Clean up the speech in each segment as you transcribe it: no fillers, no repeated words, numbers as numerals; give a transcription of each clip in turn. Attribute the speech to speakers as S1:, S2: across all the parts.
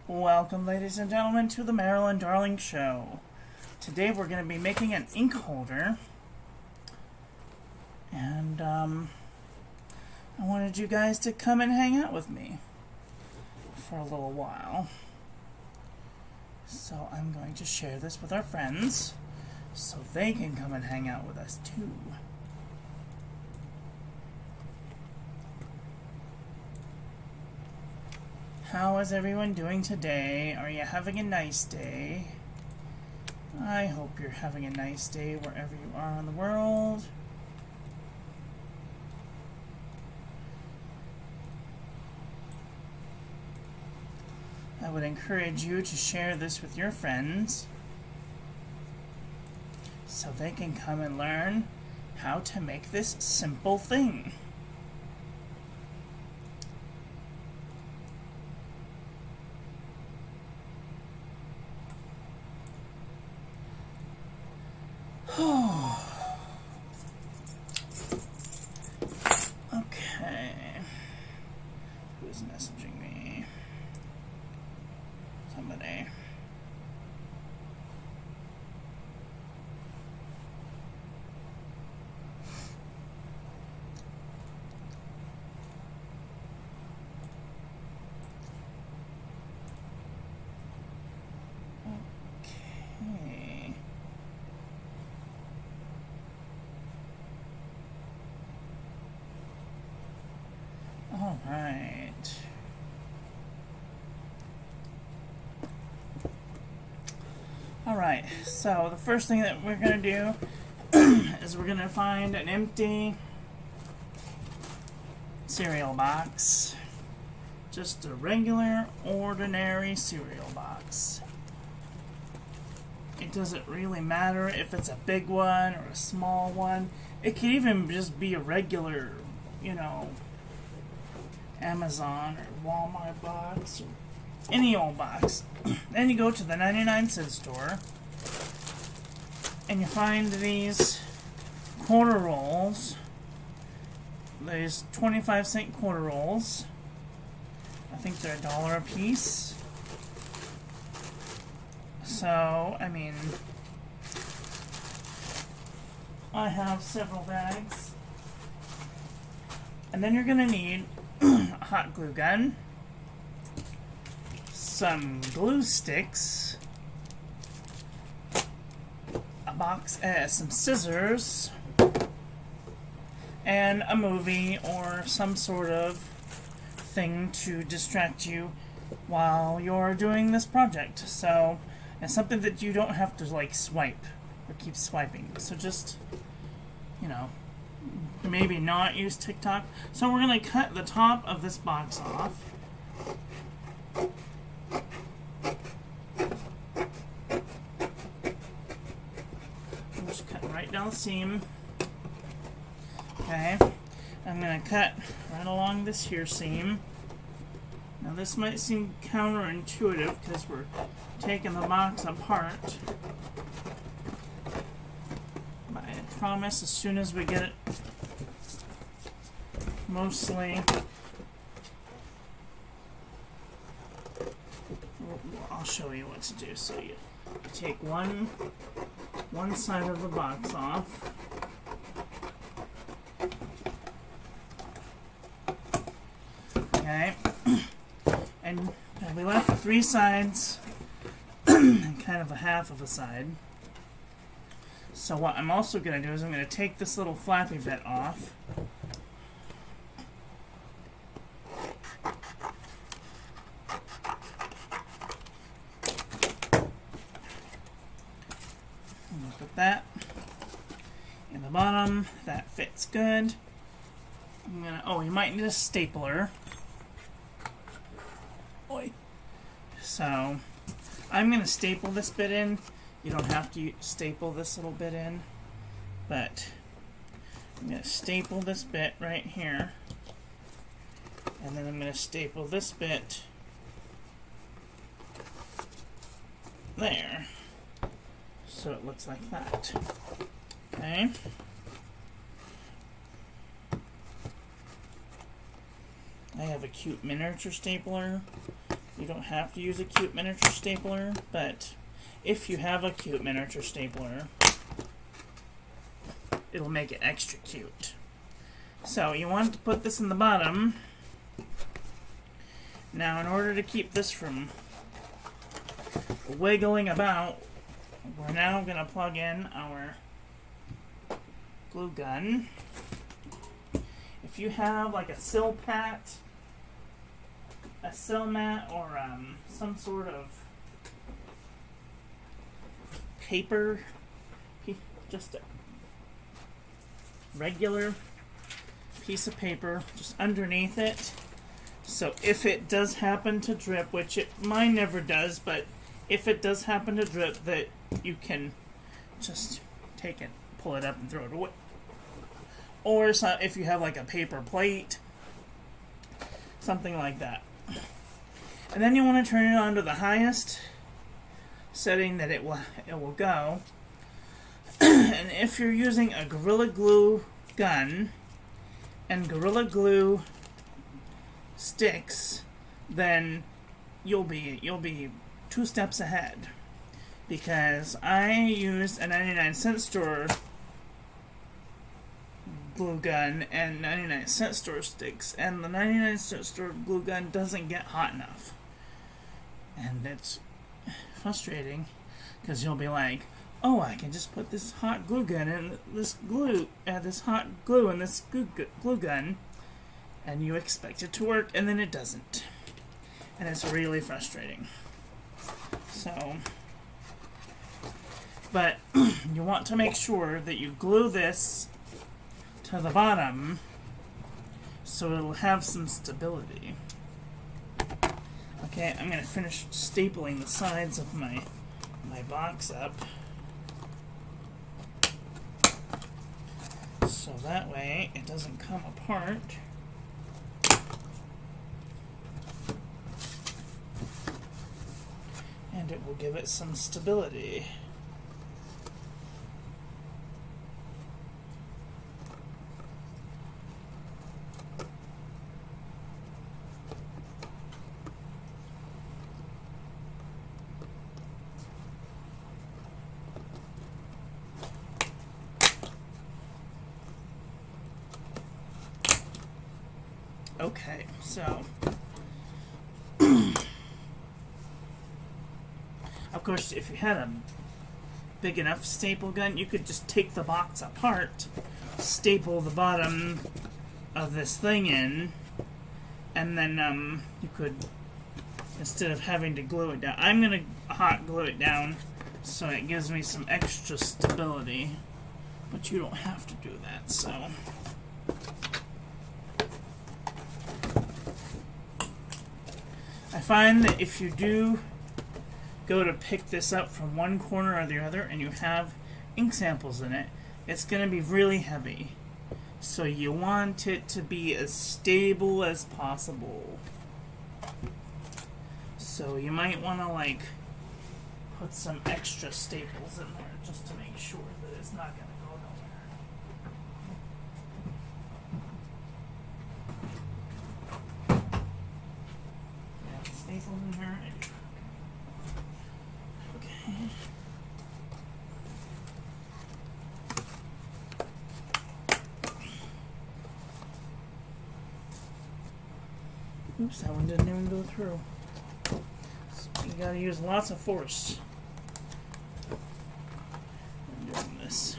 S1: Welcome, ladies and gentlemen, to the Marilyn Darling Show. Today we're going to be making an ink holder, and I wanted you guys to come and hang out with me for a little while. So I'm going to share this with our friends so they can come and hang out with us too. How is everyone doing today? Are you having a nice day? I hope you're having a nice day wherever you are in the world. I would encourage you to share this with your friends so they can come and learn how to make this simple thing. Okay. Who's messaging me? Somebody. Okay. All right. All right, so the first thing that we're going to do is we're going to find an empty cereal box. Just a regular, ordinary cereal box. It doesn't really matter if it's a big one or a small one. It could even just be a regular, Amazon or Walmart box or any old box. Then you go to the 99-cent store and you find these quarter rolls, these 25-cent quarter rolls. I think they're $1 a piece. So, I have several bags. And then you're going to need a hot glue gun, some glue sticks, a box, some scissors, and a movie or some sort of thing to distract you while you're doing this project. So, and something that you don't have to swipe or keep swiping. So just, maybe not use TikTok. So we're going to cut the top of this box off. Just cut right down the seam. Okay. I'm going to cut right along this here seam. Now this might seem counterintuitive because we're taking the box apart. But I promise as soon as we get it mostly, I'll show you what to do. So you take one side of the box off. Okay. And we left 3 sides and kind of a half of a side. So what I'm also going to do is I'm going to take this little flappy bit off. Put that in the bottom. That fits good. You might need a stapler. So I'm going to staple this bit in. You don't have to staple this little bit in, but I'm going to staple this bit right here, and then I'm going to staple this bit there, so it looks like that. Okay. I have a cute miniature stapler. You don't have to use a cute miniature stapler, but if you have a cute miniature stapler, it'll make it extra cute. So you want to put this in the bottom. Now, in order to keep this from wiggling about, we're now going to plug in our glue gun. If you have like a Silpat, a Silmat, or some sort of paper, just a regular piece of paper just underneath it, so if it does happen to drip, which mine never does, but if it does happen to drip, that you can just take it, pull it up and throw it away. Or if you have like a paper plate, something like that. And then you want to turn it on to the highest setting that it will go. And if you're using a Gorilla Glue gun and Gorilla Glue sticks, then you'll be 2 steps ahead, because I used a 99-cent store glue gun and 99-cent store sticks, and the 99-cent store glue gun doesn't get hot enough, and it's frustrating because you'll be like, oh, I can just put this hot glue gun in this hot glue in this glue gun, and you expect it to work, and then it doesn't. And it's really frustrating. So, but you want to make sure that you glue this to the bottom so it'll have some stability. Okay, I'm going to finish stapling the sides of my box up, so that way it doesn't come apart. And it will give it some stability. Okay, so of course, if you had a big enough staple gun, you could just take the box apart, staple the bottom of this thing in, and then you could, instead of having to glue it down, I'm going to hot glue it down so it gives me some extra stability, but you don't have to do that, so. I find that if you do go to pick this up from one corner or the other and you have ink samples in it, it's going to be really heavy. So you want it to be as stable as possible. So you might want to like put some extra staples in there just to make sure that it's not going to go nowhere. Yeah, staples in here. Oops, that one didn't even go through. So you gotta use lots of force when doing this.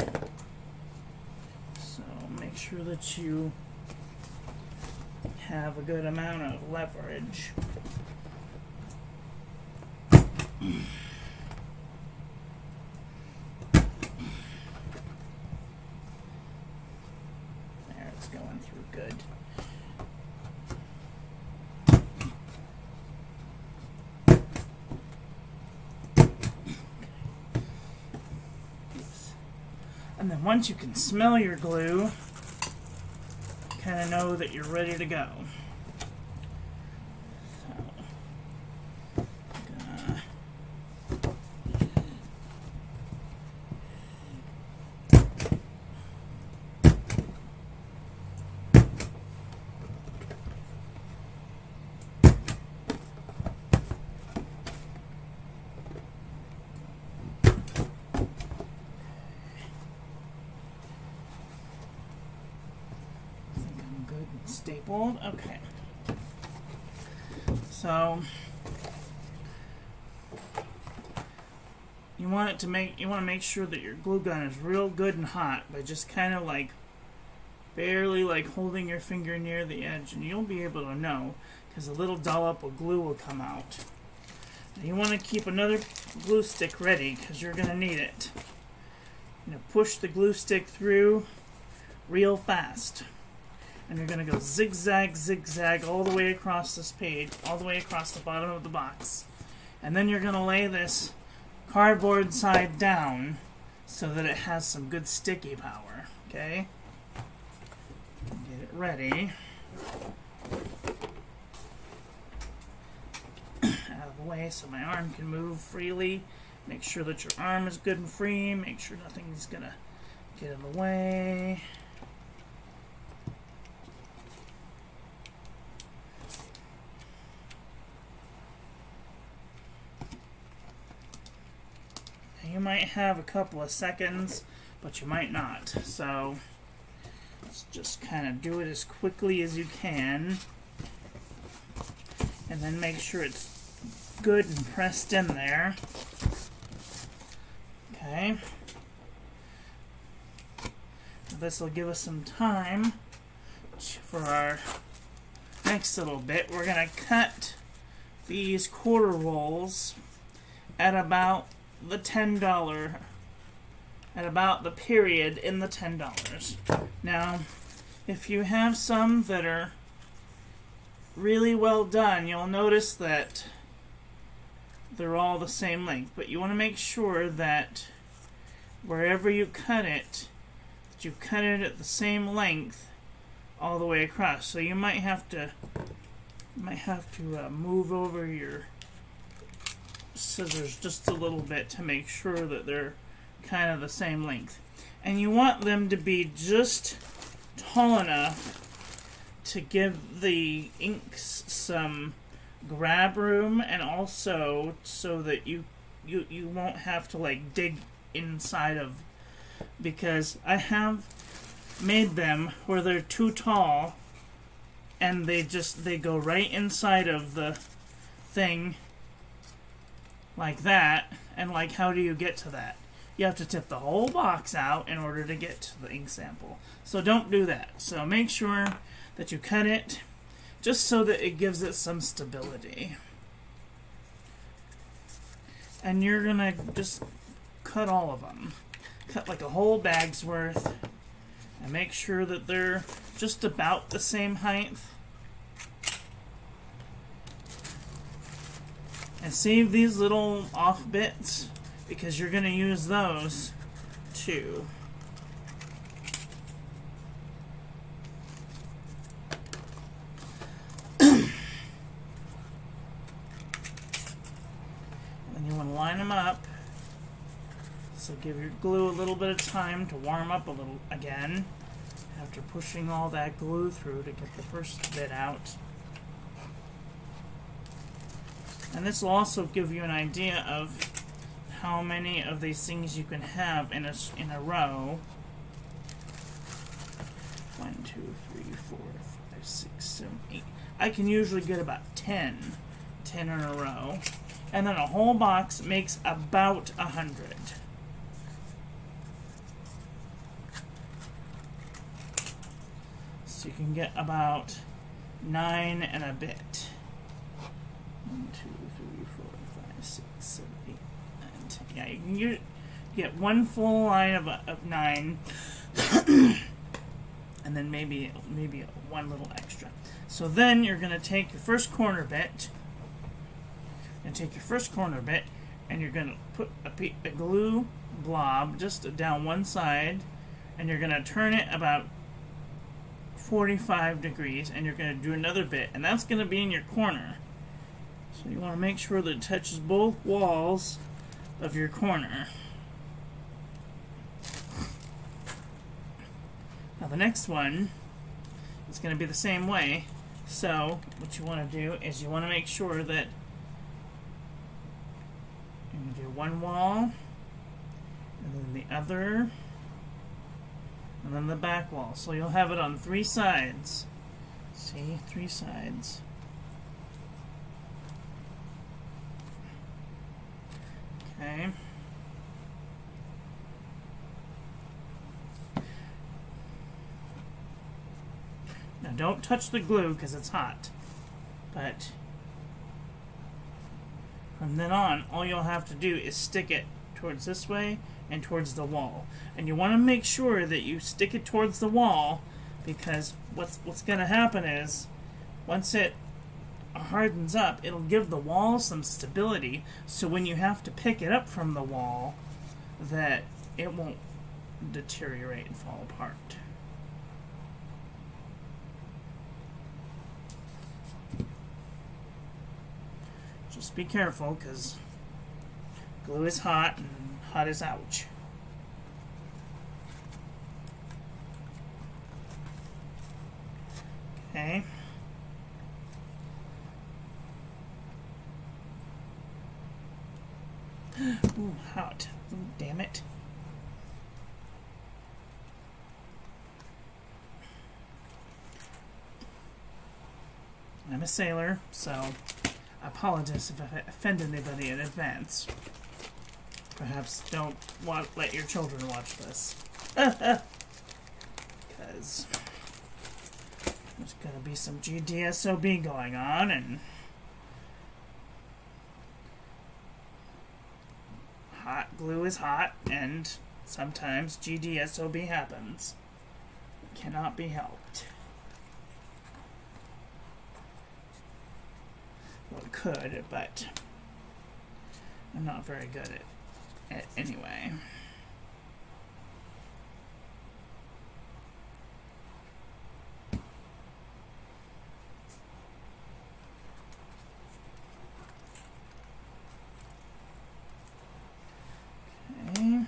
S1: So make sure that you have a good amount of leverage. There, it's going through good. And then once you can smell your glue, kind of know that you're ready to go. stapled. Okay. So you want to make sure that your glue gun is real good and hot by just kind of like barely like holding your finger near the edge, and you'll be able to know because a little dollop of glue will come out. Now you want to keep another glue stick ready because you're going to need it. Push the glue stick through real fast, and you're going to go zigzag, zigzag all the way across this page, all the way across the bottom of the box, and then you're going to lay this cardboard side down so that it has some good sticky power. Okay? Get it ready. Out of the way so my arm can move freely. Make sure that your arm is good and free. Make sure nothing's gonna get in the way. You might have a couple of seconds, but you might not. So let's just kind of do it as quickly as you can. And then make sure it's good and pressed in there. Okay. This will give us some time for our next little bit. We're going to cut these quarter rolls at about the $10, at about the period in the $10. Now, if you have some that are really well done, you'll notice that they're all the same length, but you want to make sure that wherever you cut it, that you cut it at the same length all the way across. So you might have to move over your scissors just a little bit to make sure that they're kind of the same length. And you want them to be just tall enough to give the inks some grab room, and also so that you won't have to like dig inside of, because I have made them where they're too tall and they go right inside of the thing like that. And like, how do you get to that? You have to tip the whole box out in order to get to the ink sample. So don't do that. So make sure that you cut it just so that it gives it some stability. And you're gonna just cut all of them. Cut like a whole bag's worth, and make sure that they're just about the same height. And save these little off bits, because you're gonna use those too. Line them up. So give your glue a little bit of time to warm up a little again after pushing all that glue through to get the first bit out. And this will also give you an idea of how many of these things you can have in a row. 1, 2, 3, 4, 5, 6, 7, 8. I can usually get about 10 in a row. And then a whole box makes about 100. So you can get about 9 and a bit. 1, 2, 3, 4, 5, 6, 7, 8, 9, 10. Yeah, you can get one full line of 9, and then maybe one little extra. So then you're going to take your first corner bit. And you're going to put a glue blob just down one side, and you're going to turn it about 45 degrees, and you're going to do another bit, and that's going to be in your corner. So you want to make sure that it touches both walls of your corner. Now the next one is going to be the same way. So what you want to do is you want to make sure that you're going to do one wall, and then the other, and then the back wall. So you'll have it on 3 sides. See, 3 sides. Okay. Now don't touch the glue because it's hot. But from then on, all you'll have to do is stick it towards this way and towards the wall. And you want to make sure that you stick it towards the wall, because what's going to happen is once it hardens up, it'll give the wall some stability, so when you have to pick it up from the wall, that it won't deteriorate and fall apart. Just be careful, because glue is hot, and hot is ouch. Okay. Ooh, hot. Ooh, damn it. I'm a sailor, so I apologize if I offend anybody in advance. Perhaps don't let your children watch this. Because there's going to be some GDSOB going on, and hot glue is hot, and sometimes GDSOB happens. It cannot be helped. Well, it could, but I'm not very good at it anyway. Okay. Ready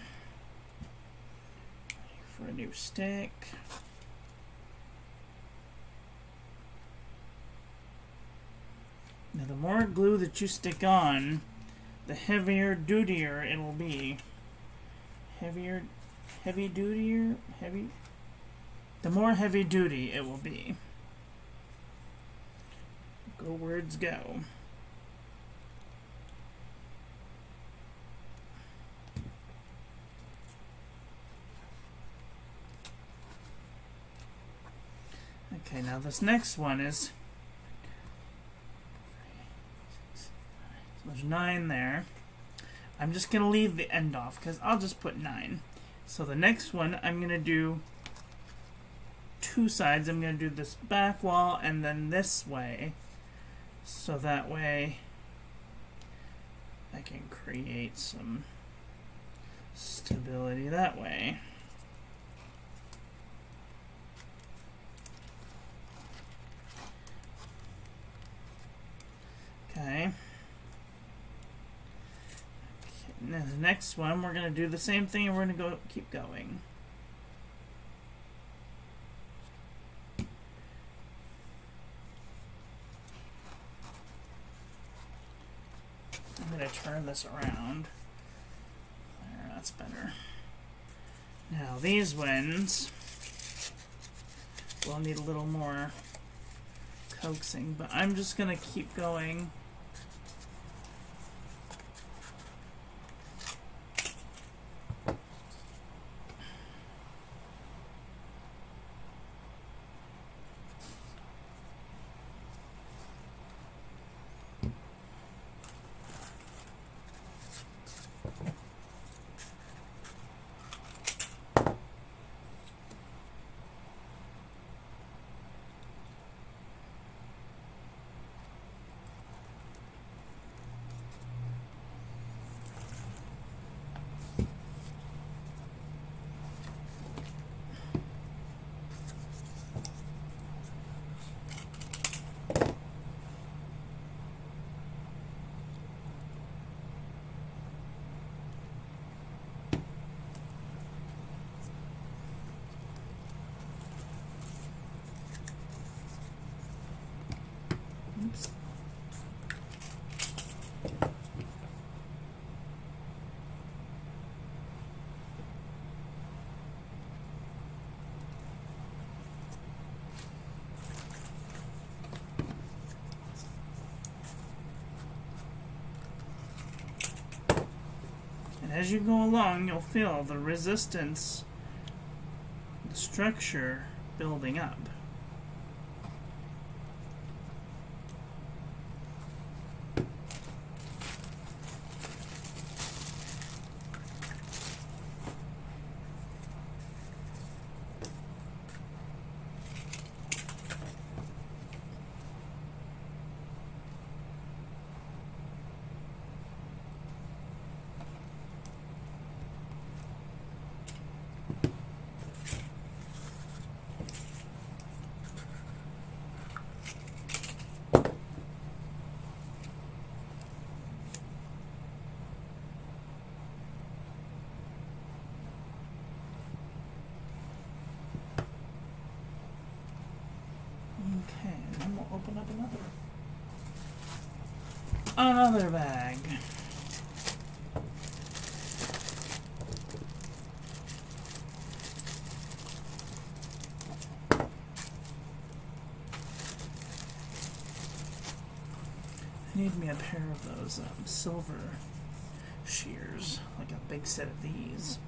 S1: for a new stick. Now, the more glue that you stick on, the heavier dutier it will be. The more heavy duty it will be. Go words go. Okay, now this next one is, there's 9 there. I'm just going to leave the end off because I'll just put 9. So the next one, I'm going to do 2 sides. I'm going to do this back wall and then this way. So that way I can create some stability that way. Okay. Now the next one, we're going to do the same thing, and we're going to keep going. I'm going to turn this around. There, that's better. Now these ones will need a little more coaxing, but I'm just going to keep going. And as you go along, you'll feel the resistance, the structure building up. Okay, and then we'll open up another bag. I need me a pair of those silver shears, like a big set of these.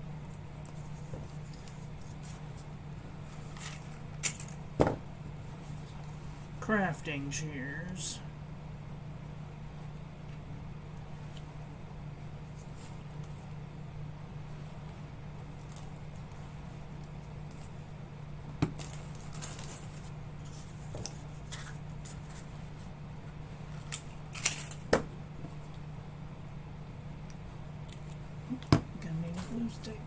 S1: Crafting shears. Gonna need a glue stick.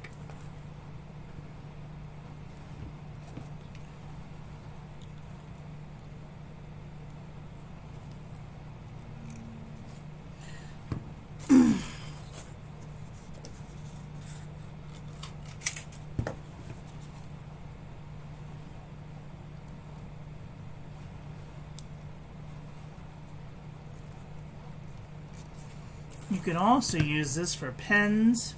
S1: You could also use this for pens.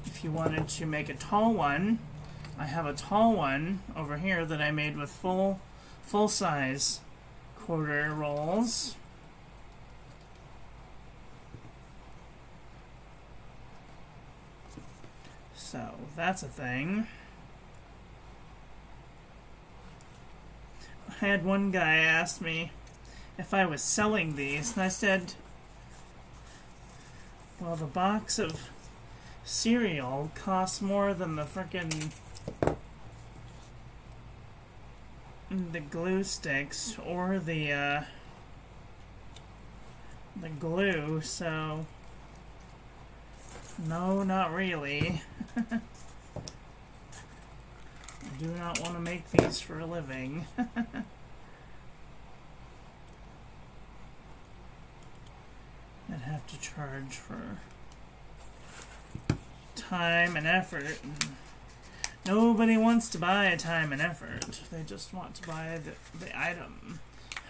S1: If you wanted to make a tall one, I have a tall one over here that I made with full size quarter rolls. So that's a thing. I had one guy ask me if I was selling these, and I said, well, the box of cereal costs more than the frickin' the glue sticks or the glue, so no, not really. I do not want to make these for a living. I'd have to charge for time and effort. Nobody wants to buy time and effort. They just want to buy the item,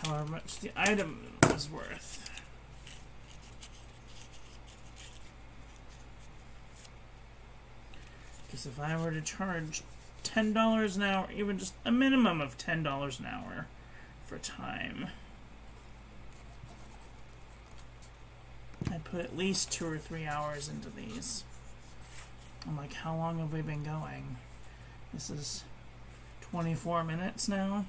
S1: however much the item is worth. Because if I were to charge $10 an hour, even just a minimum of $10 an hour for time, I'd put at least 2 or 3 hours into these. I'm like, how long have we been going? This is 24 minutes now.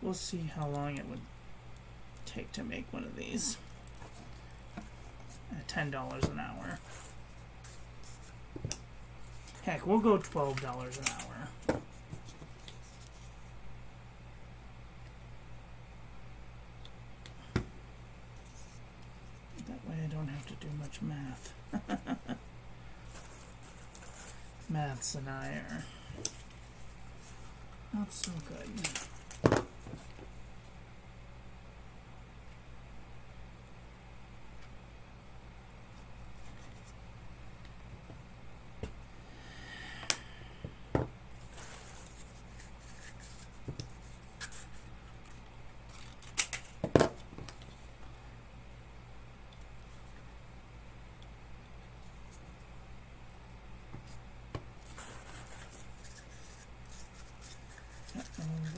S1: We'll see how long it would take to make one of these at $10 an hour. Heck, we'll go $12 an hour. That way I don't have to do much math. Maths and I are not so good.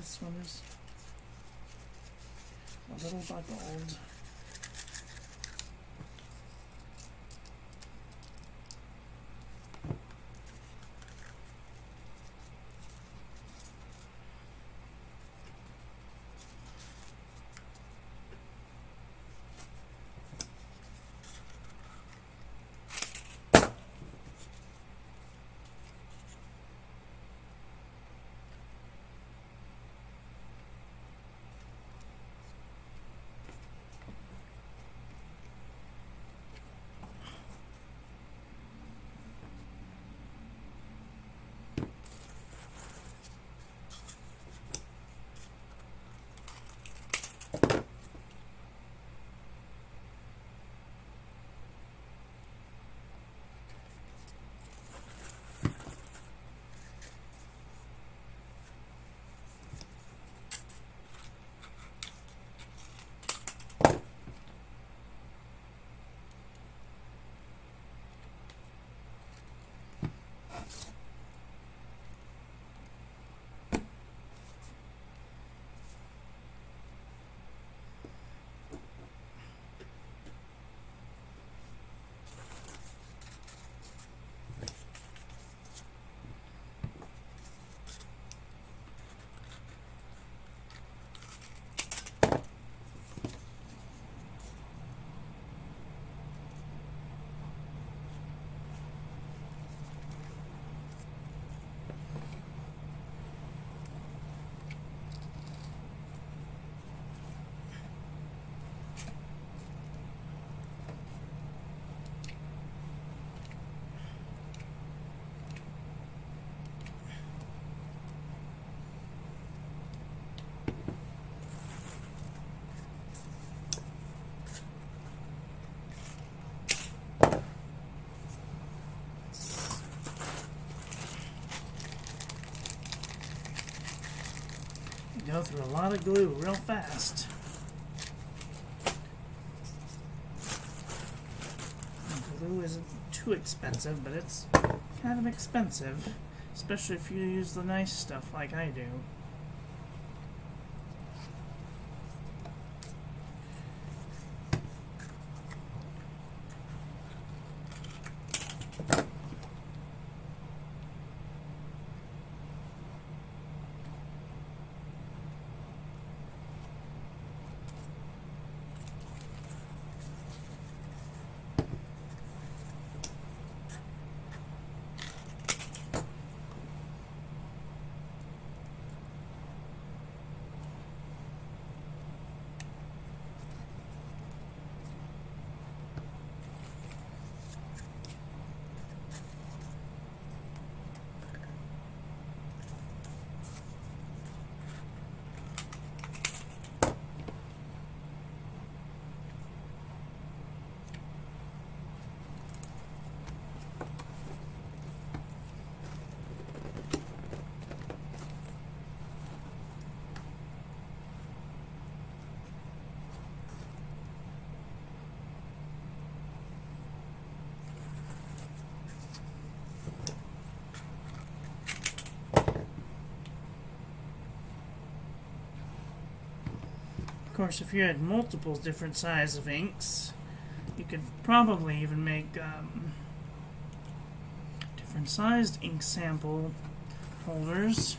S1: This one is a little buckled. Go through a lot of glue real fast. Glue isn't too expensive, but it's kind of expensive, especially if you use the nice stuff like I do. Of course, if you had multiple different sizes of inks, you could probably even make different sized ink sample holders.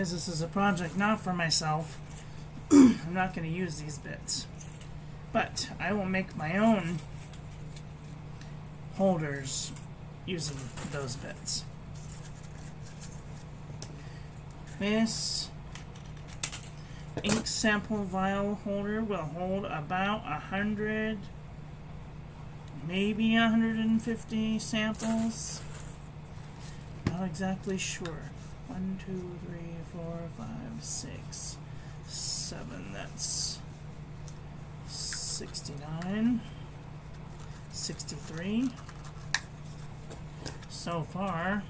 S1: because this is a project not for myself, I'm not going to use these bits. But I will make my own holders using those bits. This ink sample vial holder will hold about 100, maybe 150 samples. Not exactly sure. 1, 2, 3, 4, 5, 6, 7. That's 69, 63. So far.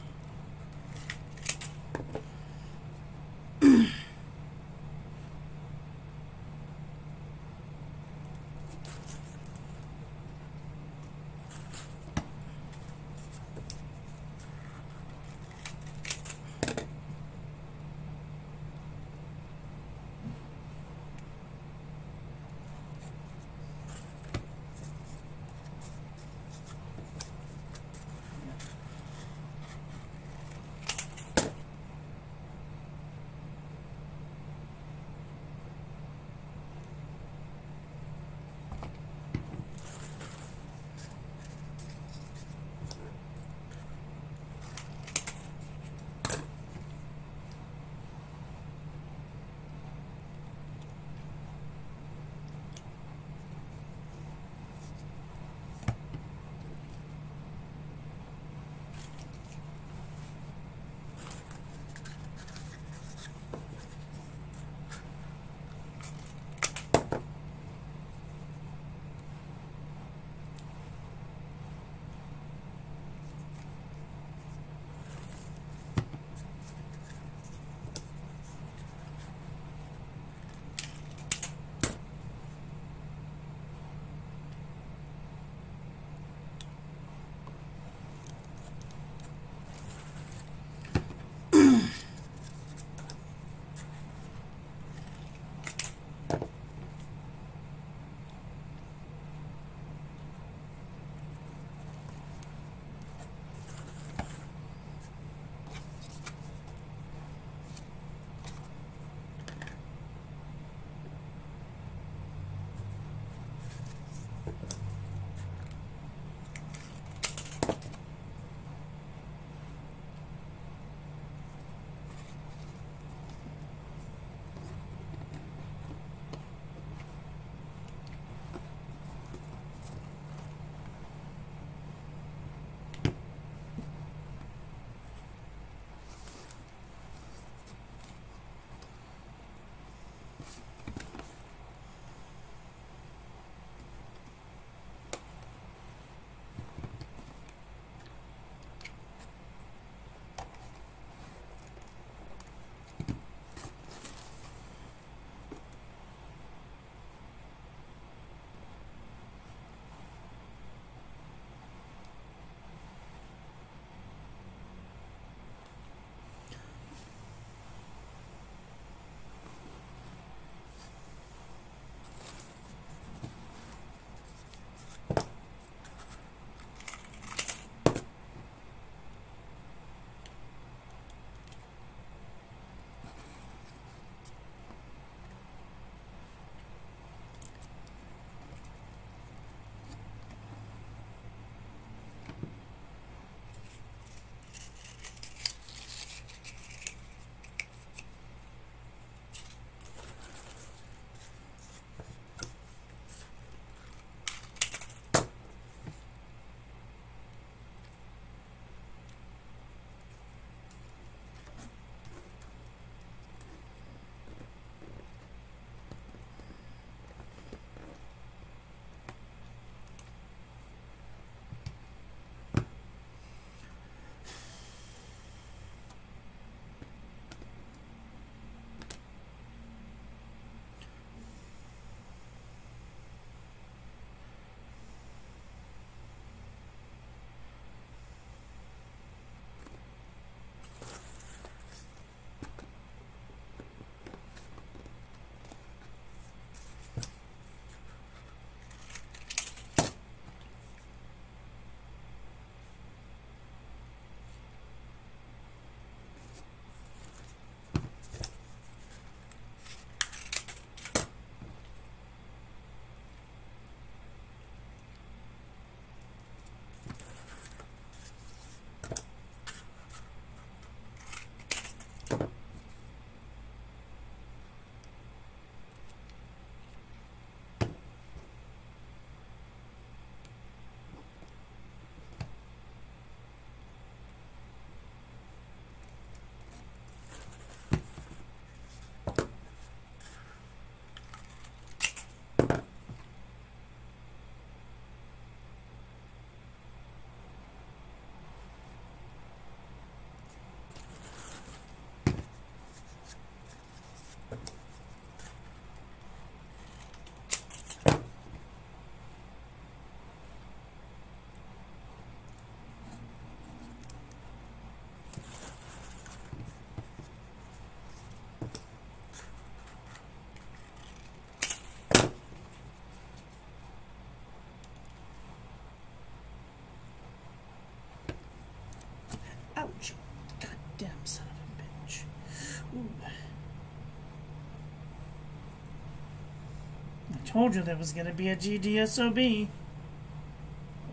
S1: told you there was gonna be a GDSOB.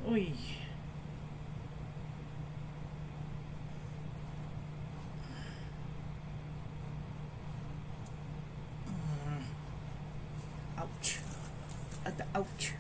S1: Oy. Ouch. Ouch.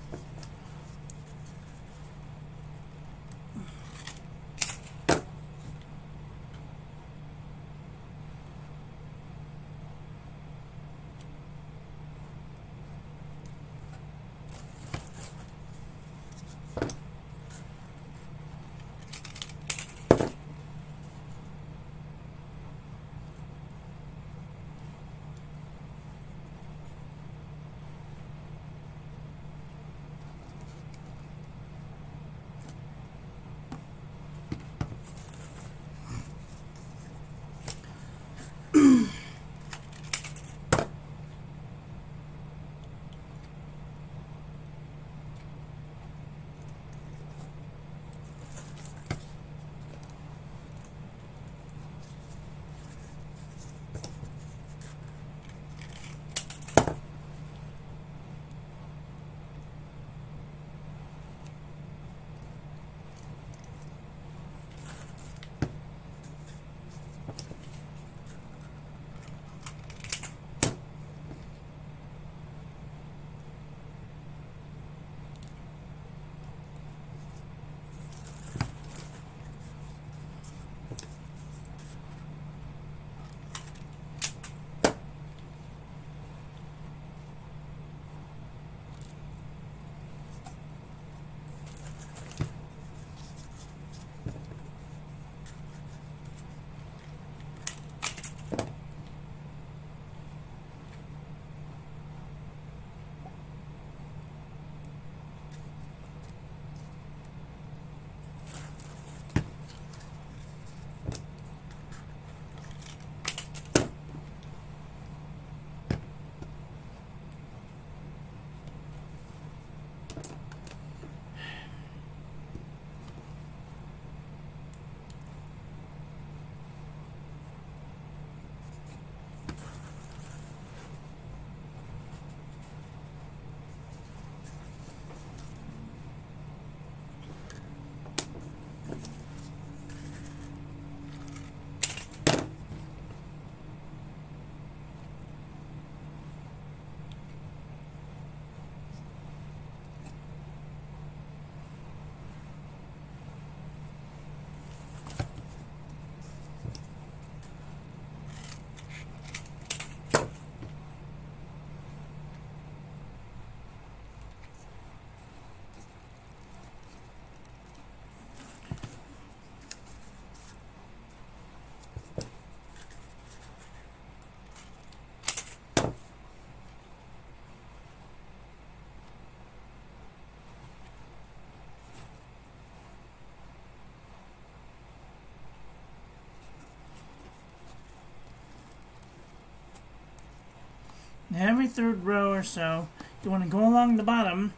S1: Every third row or so, you want to go along the bottom,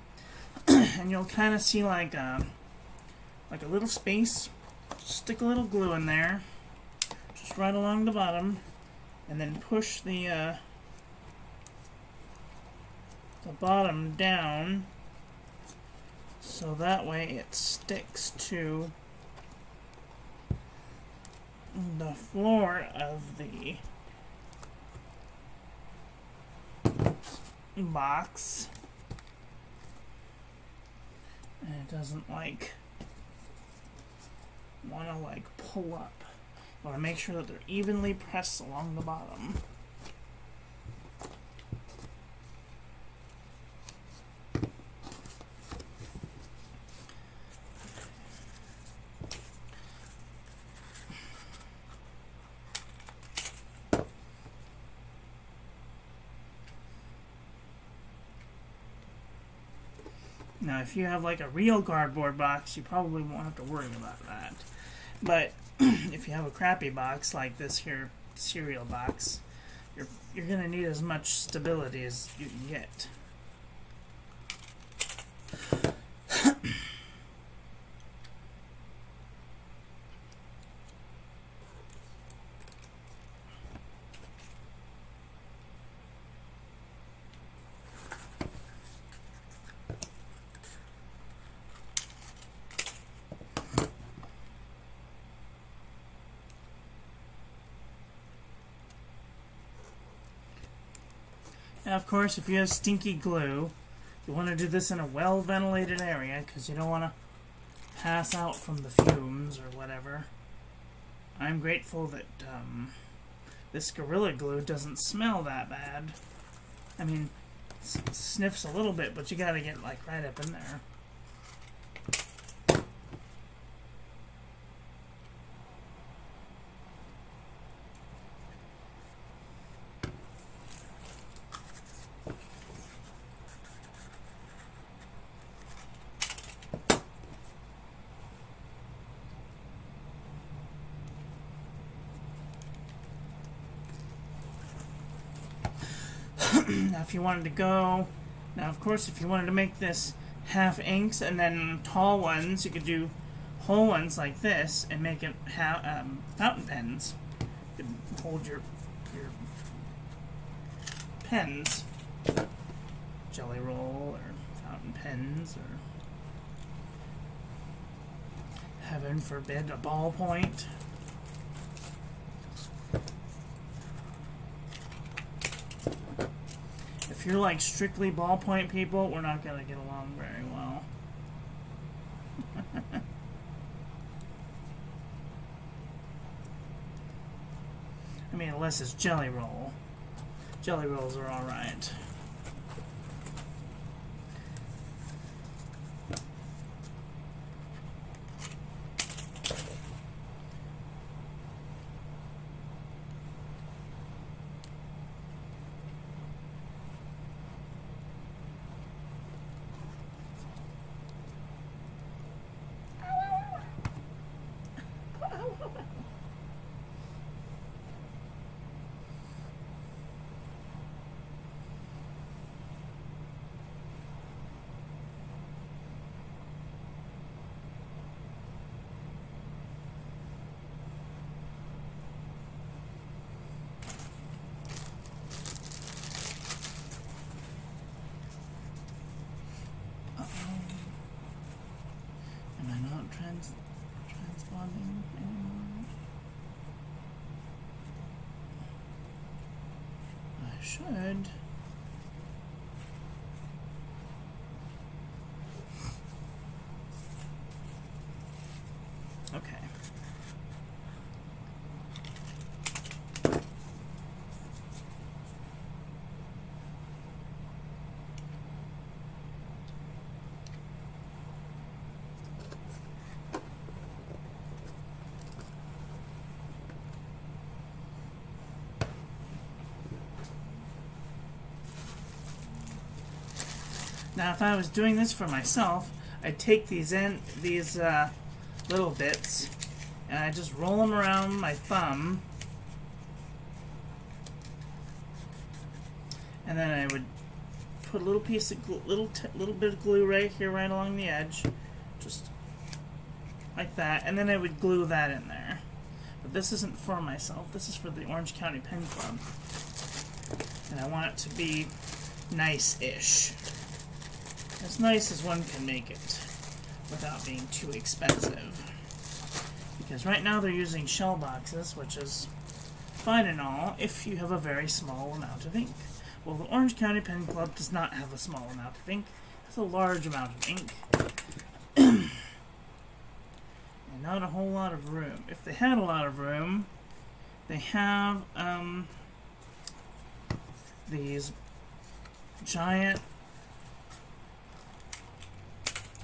S1: and you'll kind of see like a little space. Stick a little glue in there, just right along the bottom, and then push the bottom down, so that way it sticks to the floor of the box, and it doesn't want to pull up. You want to make sure that they're evenly pressed along the bottom. Now, if you have like a real cardboard box, you probably won't have to worry about that. But if you have a crappy box like this here cereal box, you're going to need as much stability as you can get. Now, of course, if you have stinky glue, you want to do this in a well-ventilated area because you don't want to pass out from the fumes or whatever. I'm grateful that this Gorilla Glue doesn't smell that bad. I mean, it sniffs a little bit, but you gotta get like right up in there. Now, if you wanted to go, now of course, if you wanted to make this half inks and then tall ones, you could do whole ones like this and make it fountain pens. You could hold your pens, Jelly Roll or fountain pens, or heaven forbid a ballpoint. If you're like strictly ballpoint people, we're not going to get along very well. I mean, unless it's Jelly Roll. Jelly Rolls are alright. Transponding anymore? I should. Okay. Now, if I was doing this for myself, I'd take these little bits, and I just roll them around my thumb, and then I would put a little piece of glue, little bit of glue right here, right along the edge, just like that, and then I would glue that in there. But this isn't for myself. This is for the Orange County Pen Club, and I want it to be nice-ish. As nice as one can make it without being too expensive. Because right now they're using shell boxes, which is fine and all if you have a very small amount of ink. Well, the Orange County Pen Club does not have a small amount of ink. It has a large amount of ink. And not a whole lot of room. If they had a lot of room, they have these giant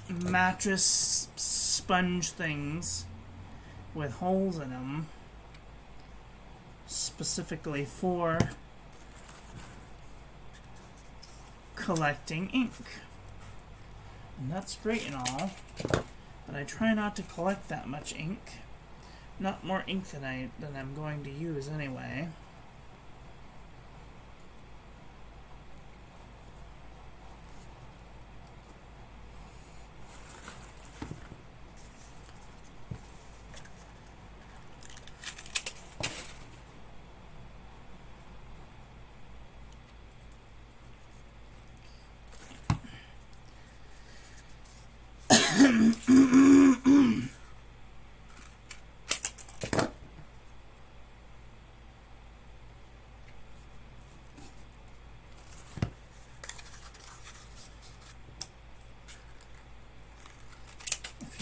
S1: mattress sponge things with holes in them specifically for collecting ink. And that's great and all, but I try not to collect that much ink. Not more ink than I'm going to use anyway.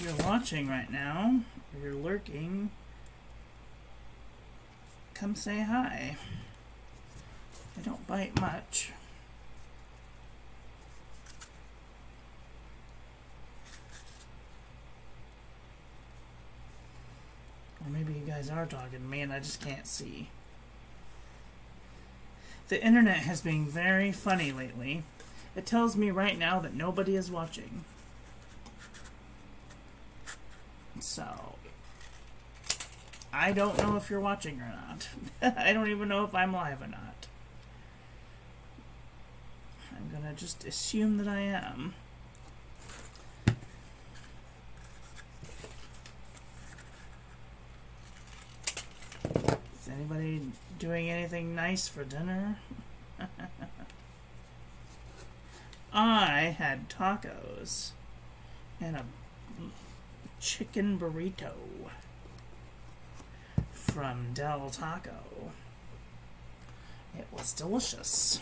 S1: you're watching right now, or you're lurking, come say hi. I don't bite much. Or maybe you guys are talking to me and I just can't see. The internet has been very funny lately. It tells me right now that nobody is watching. So, I don't know if you're watching or not. I don't even know if I'm live or not. I'm gonna just assume that I am. Is anybody doing anything nice for dinner? I had tacos and a chicken burrito from Del Taco. It was delicious.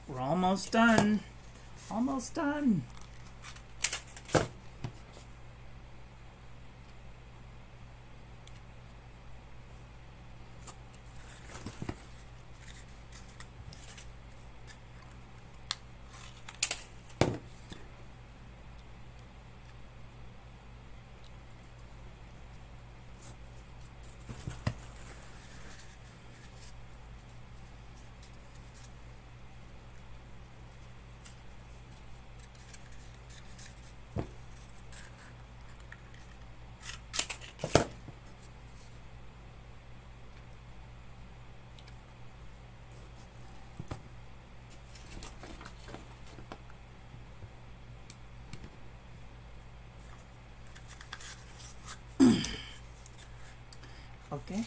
S1: We're almost done. Almost done. Okay.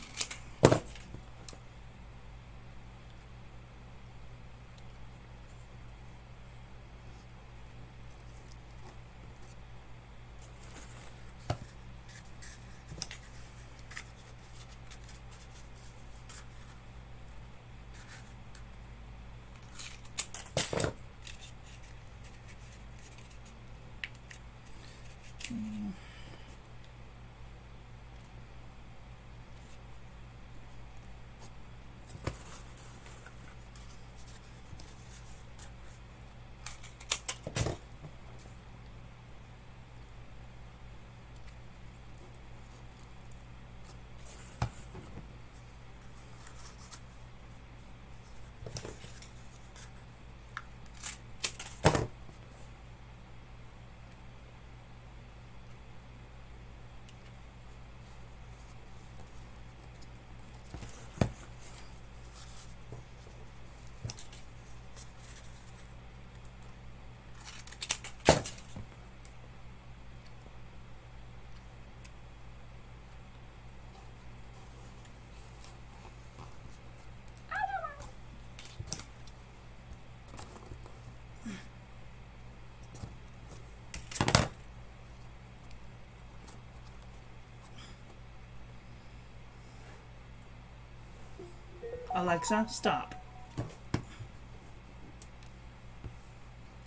S1: Alexa, stop.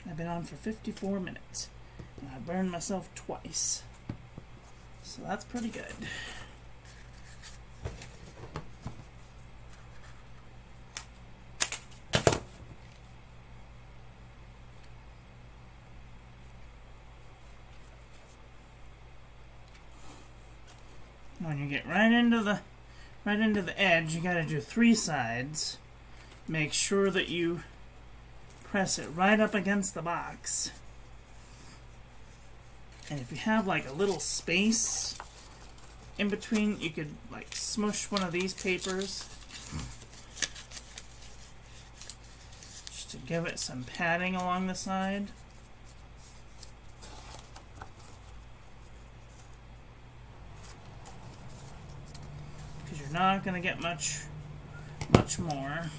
S1: I've been on for 54 minutes. And I burned myself twice. So that's pretty good. When you get right into the edge, you gotta do 3 sides. Make sure that you press it right up against the box. And if you have like a little space in between, you could like smush one of these papers just to give it some padding along the side. Because you're not going to get much more.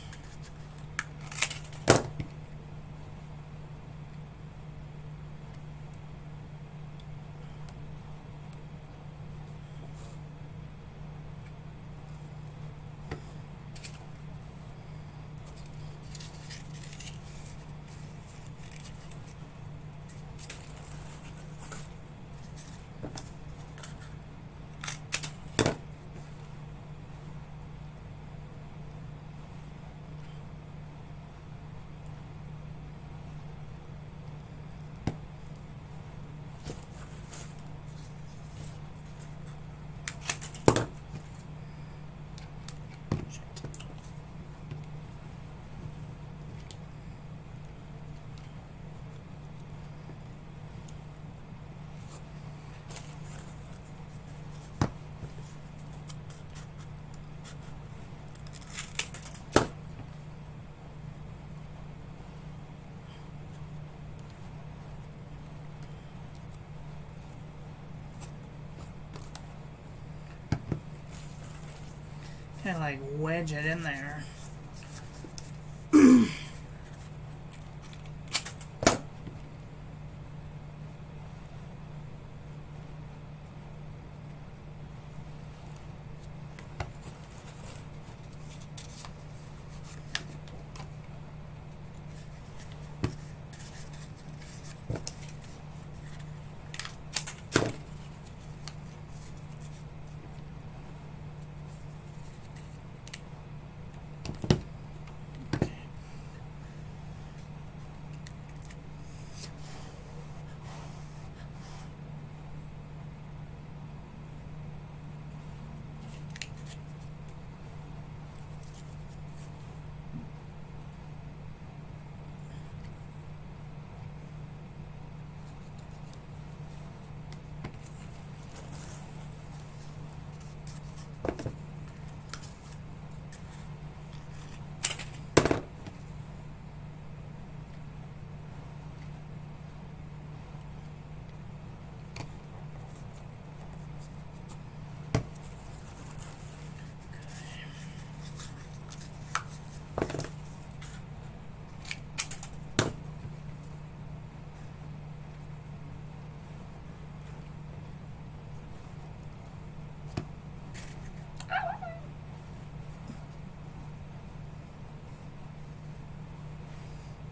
S1: kind of like wedge it in there.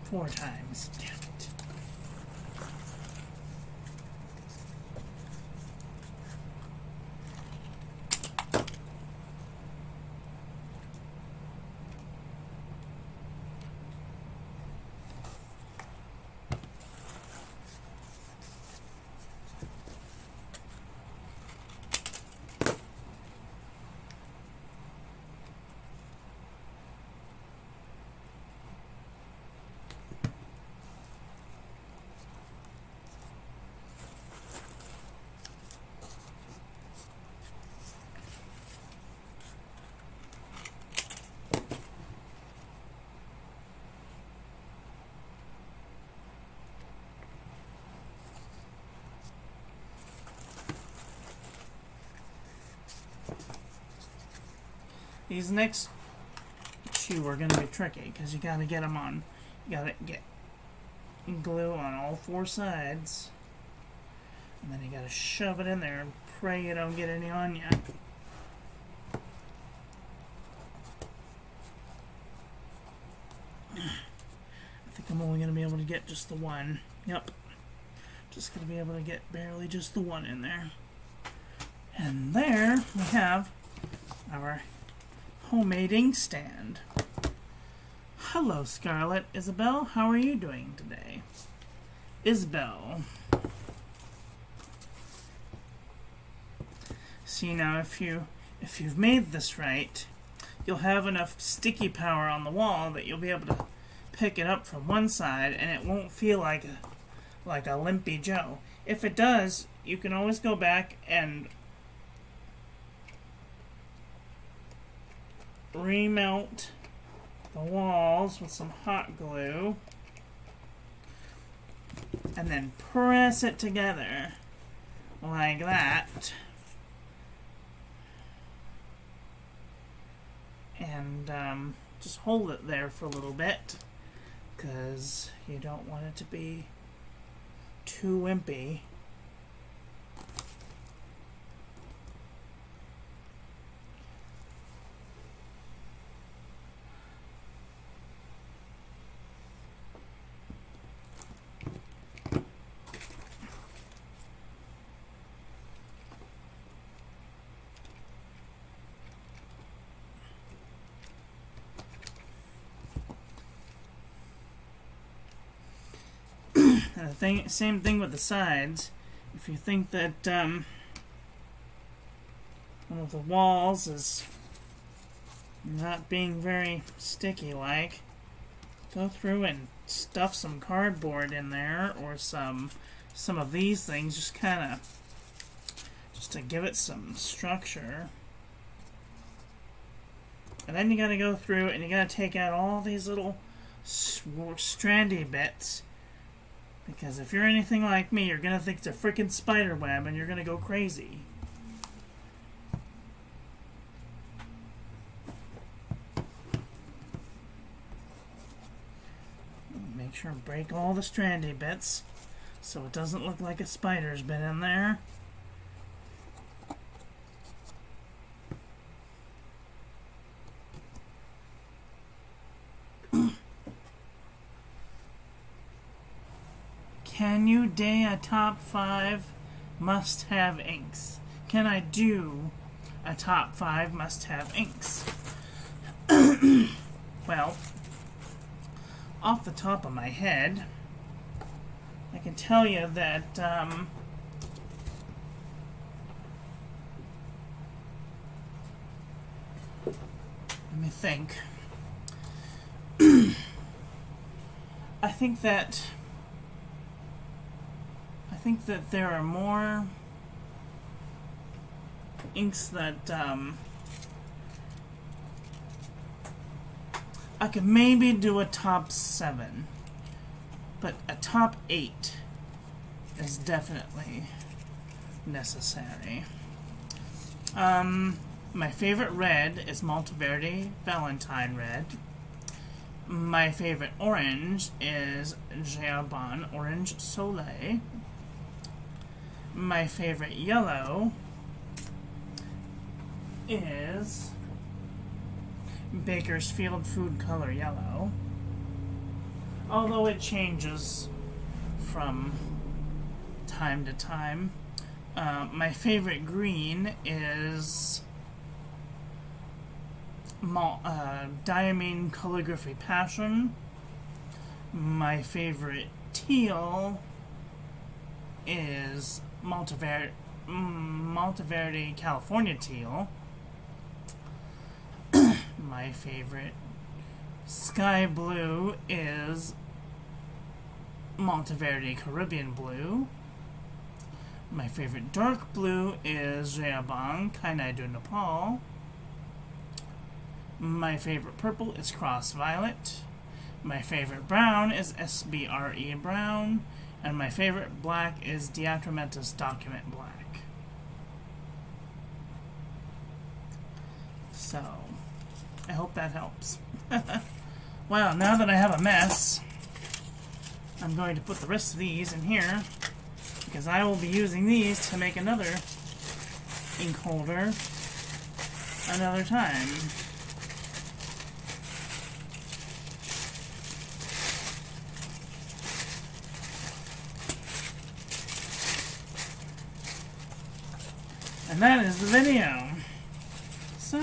S1: Four times. Damn it. These next two are going to be tricky because you got to get them on. You got to get glue on all four sides, and then you got to shove it in there and pray you don't get any on you. I think I'm only going to be able to get just the one. Yep. Just going to be able to get barely just the one in there. And there we have our homemade inkstand. Hello, Scarlett. Isabel, how are you doing today? Isabel. See, now if you've made this right, you'll have enough sticky power on the wall that you'll be able to pick it up from one side and it won't feel like a limpy Joe. If it does, you can always go back and remelt the walls with some hot glue and then press it together like that, and just hold it there for a little bit because you don't want it to be too wimpy. Same thing with the sides. If you think that one of the walls is not being very sticky like, go through and stuff some cardboard in there or some of these things, just to give it some structure. And then you gotta go through and you gotta take out all these little strandy bits. Because if you're anything like me, you're going to think it's a freaking spider web and you're going to go crazy. Make sure to break all the strandy bits so it doesn't look like a spider's been in there. Can you day a top 5 must-have inks? Can I do a top 5 must-have inks? Well, off the top of my head, I can tell you that let me think. I think that there are more inks that I could maybe do a top 7, but a top 8 is definitely necessary. My favorite red is Monteverde Valentine Red. My favorite orange is Gerbon Orange Soleil. My favorite yellow is Bakersfield Food Color Yellow, although it changes from time to time. My favorite green is Diamine Calligraphy Passion. My favorite teal is Monteverde California Teal. My favorite sky blue is Monteverde Caribbean Blue. My favorite dark blue is Gerbon Kainai du Nepal. My favorite purple is Cross Violet. My favorite brown is SBRE Brown. And my favorite black is Diatramentus Document Black. So, I hope that helps. Well, now that I have a mess, I'm going to put the rest of these in here, because I will be using these to make another ink holder another time. And that is the video. So,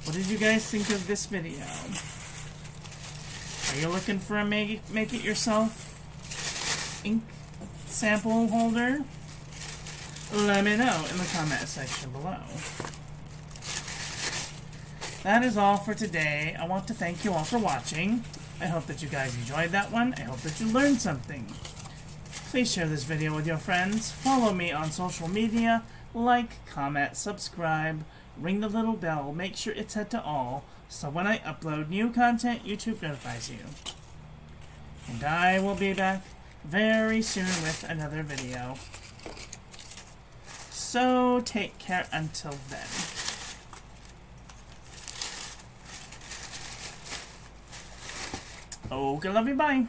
S1: what did you guys think of this video? Are you looking for a make-it-yourself ink sample holder? Let me know in the comment section below. That is all for today. I want to thank you all for watching. I hope that you guys enjoyed that one. I hope that you learned something. Please share this video with your friends. Follow me on social media. Like, comment, subscribe, ring the little bell. Make sure it's set to all, so when I upload new content, YouTube notifies you. And I will be back very soon with another video. So take care until then. Okay, love you, bye.